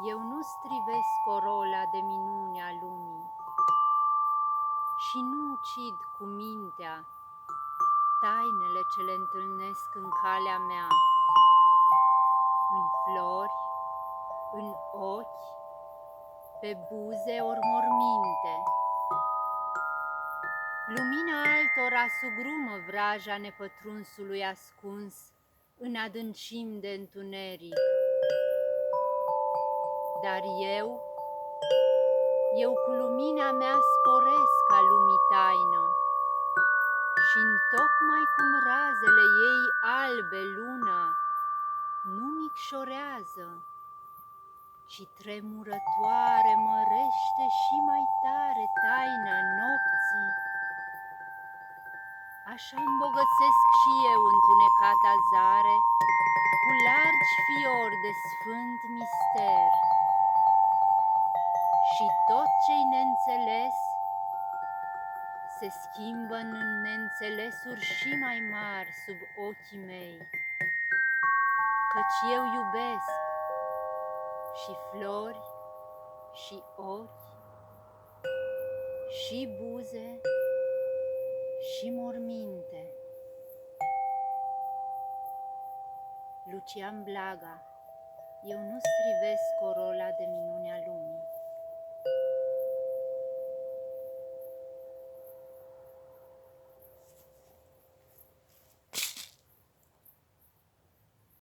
Eu nu strivesc corola de minune a lumii și nu ucid cu mintea tainele ce le întâlnesc în calea mea, în flori, în ochi, pe buze ori morminte. Lumina altora sugrumă vraja nepătrunsului ascuns în adâncim de întuneric. Dar eu cu lumina mea sporesc a lumii taină și întocmai cum razele ei albe luna nu micșorează, ci tremurătoare mărește și mai tare taina nopții, așa îmbogățesc și eu întunecata zare cu largi fiori de sfânt mister. Și tot ce-i neînțeles se schimbă în neînțelesuri și mai mari sub ochii mei, căci eu iubesc și flori și ochi și buze și morminte. Lucian Blaga. Eu nu strivesc corola de minune a lumii.